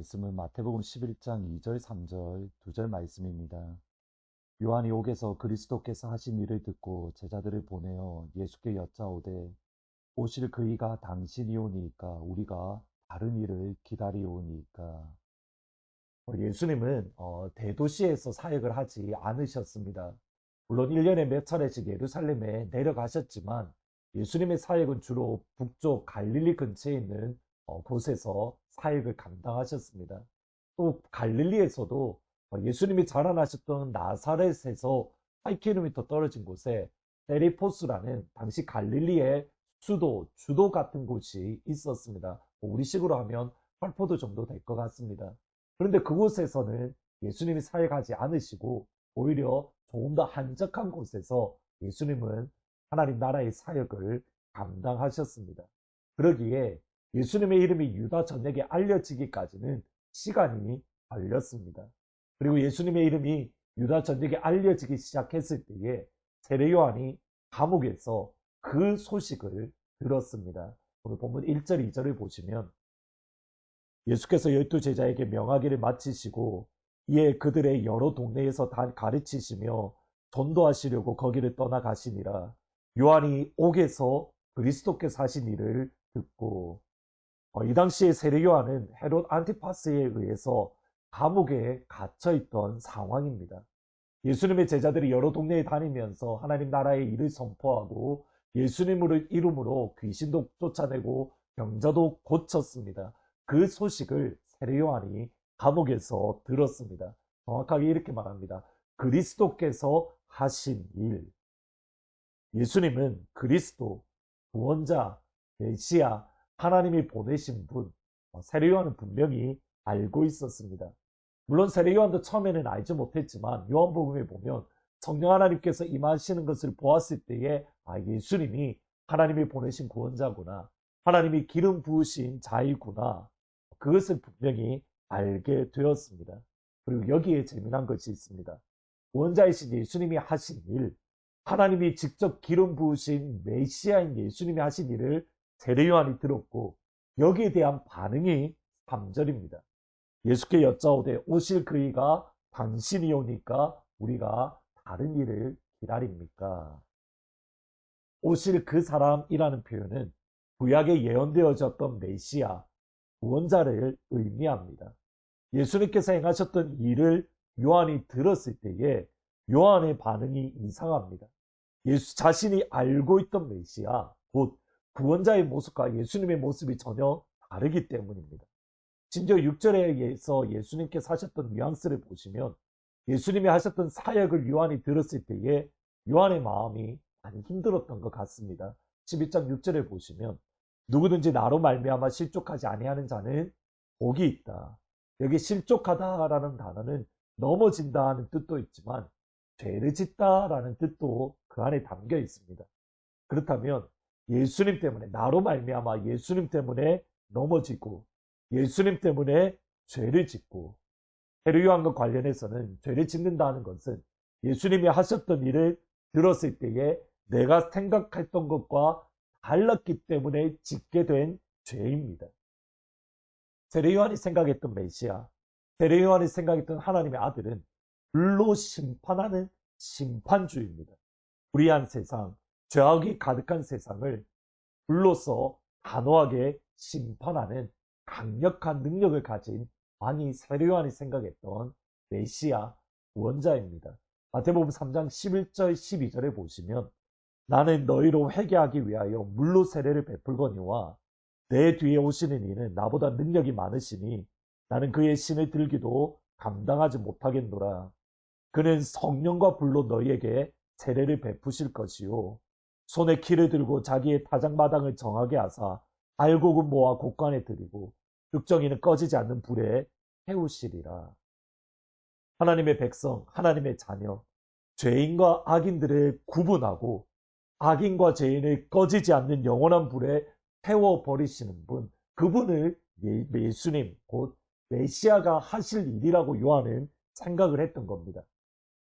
말씀은 마태복음 11장 2절, 3절, 2절 말씀입니다. 요한이 옥에서 그리스도께서 하신 일을 듣고 제자들을 보내어 예수께 여짜오되 오실 그이가 당신이오니이까 우리가 다른 일을 기다리오니이까. 예수님은 대도시에서 사역을 하지 않으셨습니다. 물론 1년에 몇 차례씩 예루살렘에 내려가셨지만 예수님의 사역은 주로 북쪽 갈릴리 근처에 있는 곳에서 사역을 감당하셨습니다. 또 갈릴리에서도 예수님이 자라나셨던 나사렛에서 8km 떨어진 곳에 세리포스라는 당시 갈릴리의 수도, 주도 같은 곳이 있었습니다. 우리식으로 하면 팔포도 정도 될 것 같습니다. 그런데 그곳에서는 예수님이 사역하지 않으시고 오히려 조금 더 한적한 곳에서 예수님은 하나님 나라의 사역을 감당하셨습니다. 그러기에 예수님의 이름이 유다 전역에 알려지기까지는 시간이 걸렸습니다. 그리고 예수님의 이름이 유다 전역에 알려지기 시작했을 때에 세례 요한이 감옥에서 그 소식을 들었습니다. 오늘 본문 1절, 2절을 보시면 예수께서 12제자에게 명하기를 마치시고 이에 그들의 여러 동네에서 다 가르치시며 전도하시려고 거기를 떠나가시니라. 요한이 옥에서 그리스도께서 하신 일을 듣고 이 당시에 세례 요한은 헤롯 안티파스에 의해서 감옥에 갇혀있던 상황입니다. 예수님의 제자들이 여러 동네에 다니면서 하나님 나라의 일을 선포하고 예수님으로 이름으로 귀신도 쫓아내고 병자도 고쳤습니다. 그 소식을 세례 요한이 감옥에서 들었습니다. 정확하게 이렇게 말합니다. 그리스도께서 하신 일. 예수님은 그리스도, 구원자, 메시아, 하나님이 보내신 분, 세례 요한은 분명히 알고 있었습니다. 물론 세례 요한도 처음에는 알지 못했지만 요한복음에 보면 성령 하나님께서 임하시는 것을 보았을 때에 예수님이 하나님이 보내신 구원자구나, 하나님이 기름 부으신 자이구나, 그것을 분명히 알게 되었습니다. 그리고 여기에 재미난 것이 있습니다. 구원자이신 예수님이 하신 일, 하나님이 직접 기름 부으신 메시아인 예수님이 하신 일을 세례 요한이 들었고 여기에 대한 반응이 3절입니다. 예수께 여짜오되 오실 그이가 당신이오니까 우리가 다른 일을 기다립니까? 오실 그 사람이라는 표현은 구약에 예언되어졌던 메시아, 구원자를 의미합니다. 예수님께서 행하셨던 일을 요한이 들었을 때에 요한의 반응이 이상합니다. 예수 자신이 알고 있던 메시아, 곧 구원자의 모습과 예수님의 모습이 전혀 다르기 때문입니다. 심지어 6절에서 예수님께서 하셨던 뉘앙스를 보시면 예수님이 하셨던 사역을 요한이 들었을 때에 요한의 마음이 많이 힘들었던 것 같습니다. 11장 6절에 보시면 누구든지 나로 말미암아 실족하지 아니하는 자는 복이 있다. 여기 실족하다라는 단어는 넘어진다 하는 뜻도 있지만 죄를 짓다라는 뜻도 그 안에 담겨 있습니다. 그렇다면 예수님 때문에, 나로 말미암아 예수님 때문에 넘어지고 예수님 때문에 죄를 짓고, 세례 요한과 관련해서는 죄를 짓는다는 것은 예수님이 하셨던 일을 들었을 때에 내가 생각했던 것과 달랐기 때문에 짓게 된 죄입니다. 세례 요한이 생각했던 메시아, 세례 요한이 생각했던 하나님의 아들은 불로 심판하는 심판주입니다. 불의한 세상, 죄악이 가득한 세상을 불로서 단호하게 심판하는 강력한 능력을 가진 왕이 세례 요한이 생각했던 메시아, 구원자입니다. 마태복음 3장 11절 12절에 보시면 나는 너희로 회개하기 위하여 물로 세례를 베풀거니와 내 뒤에 오시는 이는 나보다 능력이 많으시니 나는 그의 신을 들기도 감당하지 못하겠노라. 그는 성령과 불로 너희에게 세례를 베푸실 것이요 손에 키를 들고 자기의 타작마당을 정하게 하사 알곡은 모아 곳간에 들이고 육정이는 꺼지지 않는 불에 태우시리라. 하나님의 백성, 하나님의 자녀, 죄인과 악인들을 구분하고 악인과 죄인을 꺼지지 않는 영원한 불에 태워버리시는 분, 그분을 예수님, 곧 메시아가 하실 일이라고 요한은 생각을 했던 겁니다.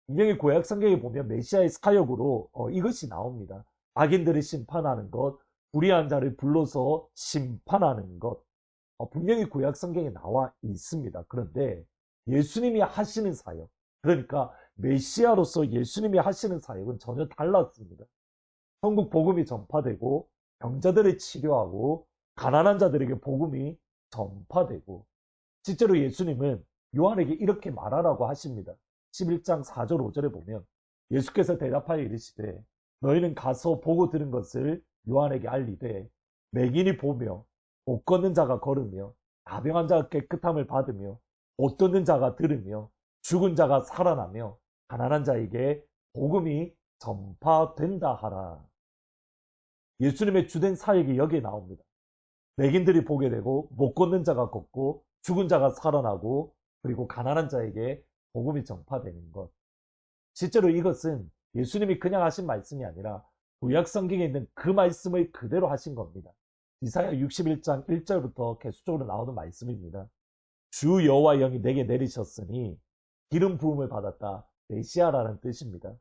분명히 구약 성경에 보면 메시아의 사역으로 이것이 나옵니다. 악인들을 심판하는 것, 불의한 자를 불러서 심판하는 것. 분명히 구약 성경에 나와 있습니다. 그런데 예수님이 하시는 사역, 그러니까 메시아로서 예수님이 하시는 사역은 전혀 달랐습니다. 천국 복음이 전파되고 병자들을 치료하고 가난한 자들에게 복음이 전파되고, 실제로 예수님은 요한에게 이렇게 말하라고 하십니다. 11장 4절 5절에 보면 예수께서 대답하여 이르시되 너희는 가서 보고 들은 것을 요한에게 알리되 맹인이 보며 못 걷는 자가 걸으며 나병한 자가 깨끗함을 받으며 못 듣는 자가 들으며 죽은 자가 살아나며 가난한 자에게 복음이 전파된다 하라. 예수님의 주된 사역이 여기에 나옵니다. 맹인들이 보게 되고 못 걷는 자가 걷고 죽은 자가 살아나고 그리고 가난한 자에게 복음이 전파되는 것. 실제로 이것은 예수님이 그냥 하신 말씀이 아니라 구약 성경에 있는 그 말씀을 그대로 하신 겁니다. 이사야 61장 1절부터 계속적으로 나오는 말씀입니다. 주 여호와 영이 내게 내리셨으니 기름 부음을 받았다. 메시아라는 뜻입니다.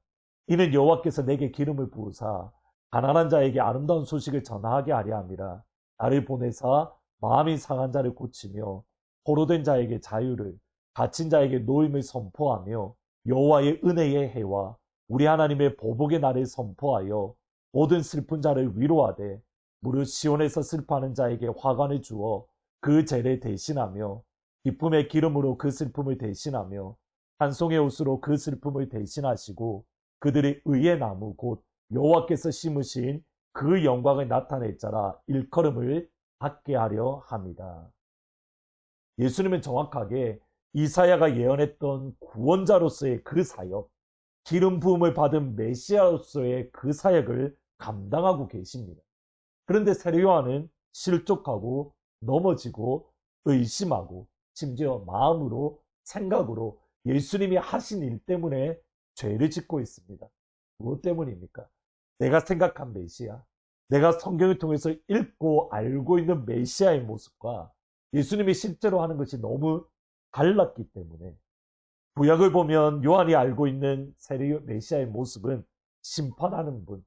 이는 여호와께서 내게 기름을 부으사 가난한 자에게 아름다운 소식을 전하게 하려 함이라. 나를 보내사 마음이 상한 자를 고치며 포로된 자에게 자유를, 갇힌 자에게 노임을 선포하며 여호와의 은혜의 해와 우리 하나님의 보복의 날을 선포하여 모든 슬픈 자를 위로하되 무릇 시온에서 슬퍼하는 자에게 화관을 주어 그 죄를 대신하며 기쁨의 기름으로 그 슬픔을 대신하며 한 송의 옷으로 그 슬픔을 대신하시고 그들의 의의 나무 곧 여호와께서 심으신 그 영광을 나타낼 자라 일컬음을 받게 하려 합니다. 예수님은 정확하게 이사야가 예언했던 구원자로서의 그 사역, 기름 부음을 받은 메시아로서의 그 사역을 감당하고 계십니다. 그런데 세례 요한은 실족하고 넘어지고 의심하고 심지어 마음으로 생각으로 예수님이 하신 일 때문에 죄를 짓고 있습니다. 무엇 때문입니까? 내가 생각한 메시아, 내가 성경을 통해서 읽고 알고 있는 메시아의 모습과 예수님이 실제로 하는 것이 너무 달랐기 때문에, 구약을 보면 요한이 알고 있는 세례 메시아의 모습은 심판하는 분,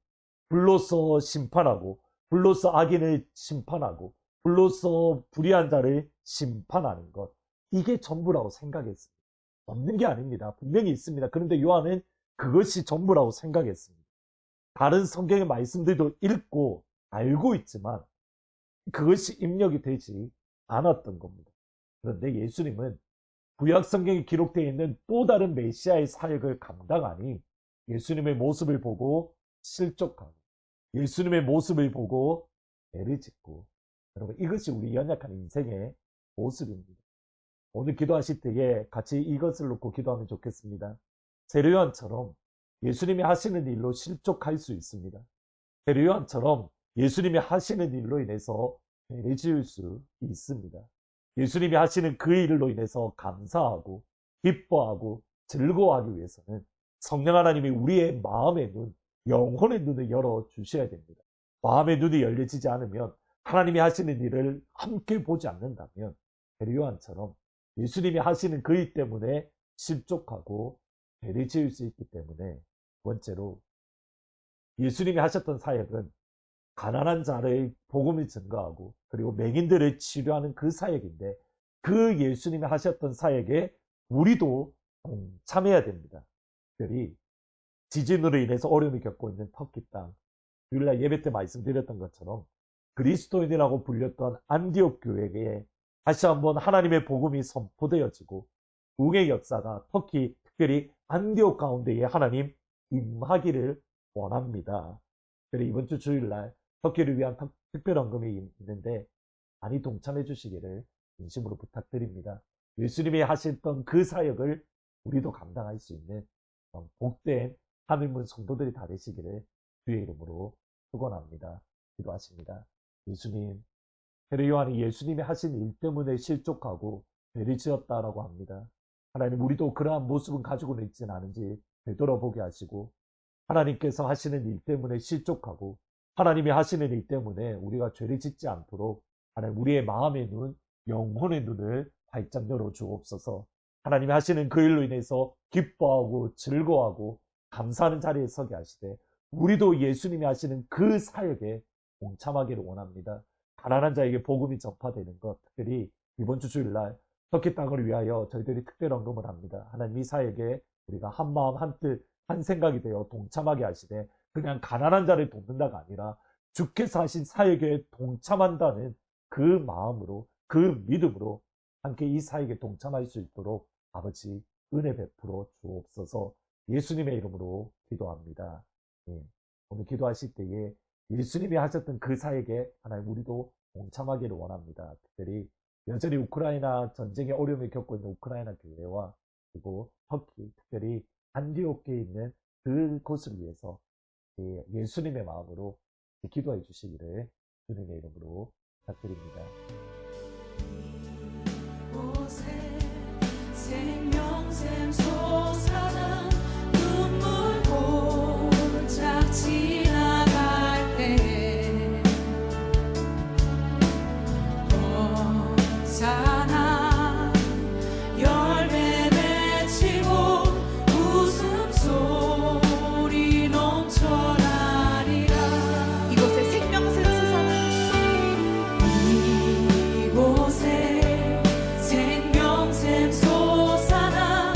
불로서 심판하고 불로서 악인을 심판하고 불로서 불의한 자를 심판하는 것, 이게 전부라고 생각했습니다. 없는 게 아닙니다. 분명히 있습니다. 그런데 요한은 그것이 전부라고 생각했습니다. 다른 성경의 말씀들도 읽고 알고 있지만 그것이 입력이 되지 않았던 겁니다. 그런데 예수님은 구약 성경에 기록되어 있는 또 다른 메시아의 사역을 감당하니 예수님의 모습을 보고 실족하고 예수님의 모습을 보고 애를 짓고, 여러분 이것이 우리 연약한 인생의 모습입니다. 오늘 기도하실 때에 같이 이것을 놓고 기도하면 좋겠습니다. 세례 요한처럼 예수님이 하시는 일로 실족할 수 있습니다. 세례 요한처럼 예수님이 하시는 일로 인해서 죄를 지을 수 있습니다. 예수님이 하시는 그 일로 인해서 감사하고 기뻐하고 즐거워하기 위해서는 성령 하나님이 우리의 마음의 눈, 영혼의 눈을 열어주셔야 됩니다. 마음의 눈이 열려지지 않으면, 하나님이 하시는 일을 함께 보지 않는다면 세례 요한처럼 예수님이 하시는 그 일 때문에 실족하고 죄를 지을 수 있기 때문에, 두 번째로 예수님이 하셨던 사역은 가난한 자의 복음을 증거하고 그리고 맹인들을 치료하는 그 사역인데, 그 예수님이 하셨던 사역에 우리도 참여해야 됩니다. 특별히 지진으로 인해서 어려움을 겪고 있는 터키 땅, 주일날 예배 때 말씀드렸던 것처럼 그리스도인이라고 불렸던 안디옥 교회에 다시 한번 하나님의 복음이 선포되어지고 부흥의 역사가 터키, 특별히 안디옥 가운데에 하나님 임하기를 원합니다. 특별히 이번 주 주일날 터키를 위한 특별헌금이 있는데 많이 동참해 주시기를 진심으로 부탁드립니다. 예수님이 하셨던 그 사역을 우리도 감당할 수 있는 복된 하늘문 성도들이 다 되시기를 주의 이름으로 축원합니다. 기도하십니다. 예수님, 세례 요한이 예수님이 하신 일 때문에 실족하고 죄를 지었다라고 합니다. 하나님, 우리도 그러한 모습은 가지고는 있지는 않은지 되돌아보게 하시고, 하나님께서 하시는 일 때문에 실족하고 하나님이 하시는 일 때문에 우리가 죄를 짓지 않도록 하나님 우리의 마음의 눈, 영혼의 눈을 활짝 열어 주옵소서. 하나님이 하시는 그 일로 인해서 기뻐하고 즐거워하고 감사하는 자리에 서게 하시되, 우리도 예수님이 하시는 그 사역에 동참하기를 원합니다. 가난한 자에게 복음이 전파되는 것, 특별히 이번 주 주일날 터키 땅을 위하여 저희들이 특별 헌금을 합니다. 하나님 이 사역에 우리가 한 마음 한 뜻 한 생각이 되어 동참하게 하시되 그냥 가난한 자를 돕는다가 아니라 주께서 하신 사역에 동참한다는 그 마음으로 그 믿음으로 함께 이 사역에 동참할 수 있도록 아버지 은혜 베풀어 주옵소서. 예수님의 이름으로 기도합니다. 예. 오늘 기도하실 때에 예수님이 하셨던 그 사역에 하나님 우리도 동참하기를 원합니다. 특별히 여전히 우크라이나 전쟁의 어려움을 겪고 있는 우크라이나 교회와 그리고 터키, 특별히 안디옥에 있는 그곳을 위해서 예수님의 마음으로 기도해 주시기를 주님의 이름으로 부탁드립니다. 생명샘 솟아나 눈물 골짝 지나갈 때에 호산나 열매 맺히고 웃음소리 넘쳐나리라. 이곳에 생명샘 솟아나 이곳에 생명샘 솟아나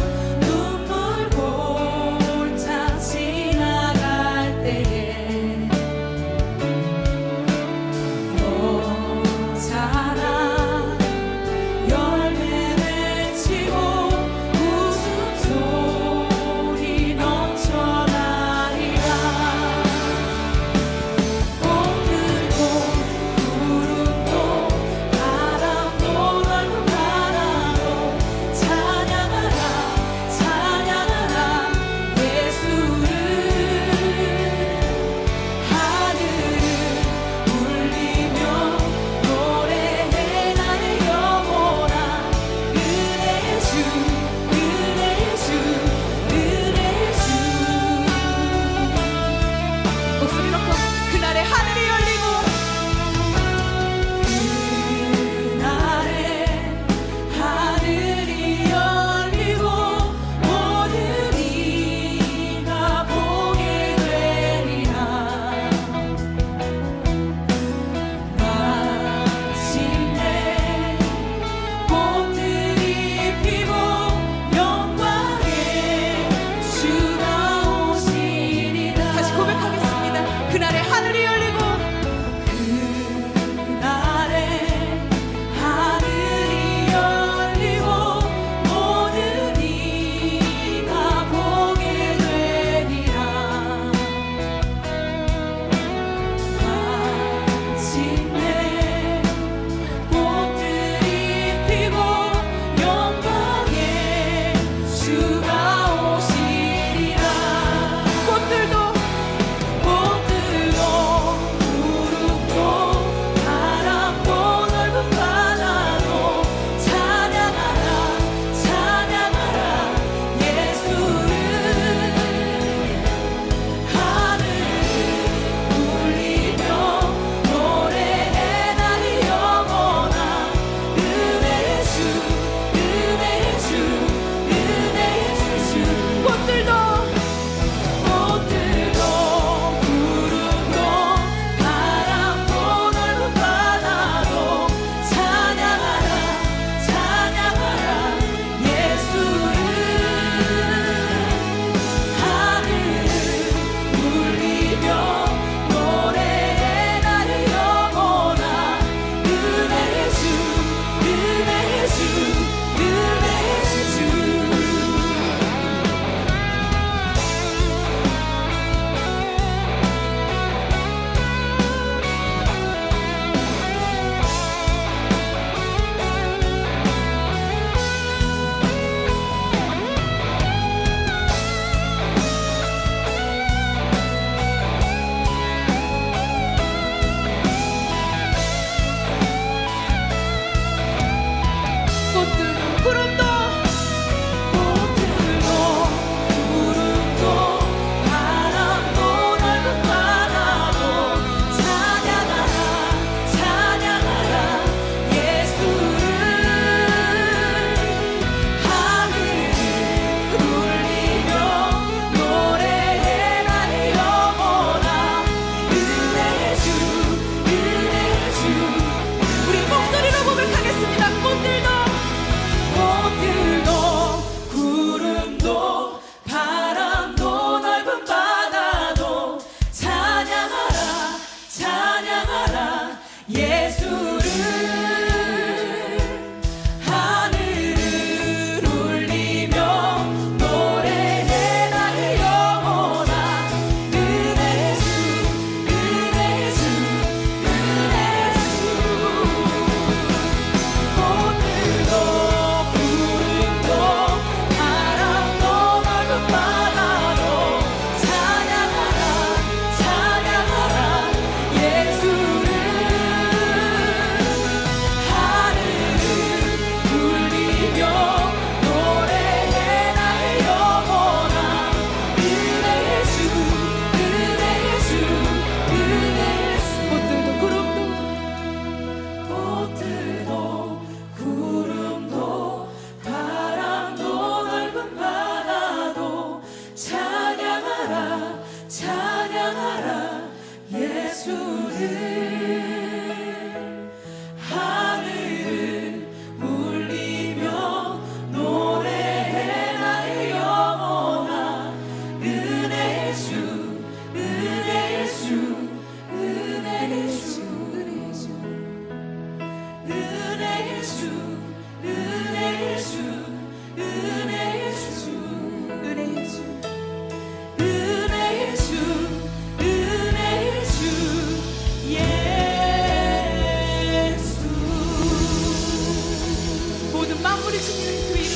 모든 만물이 주님의 그 이름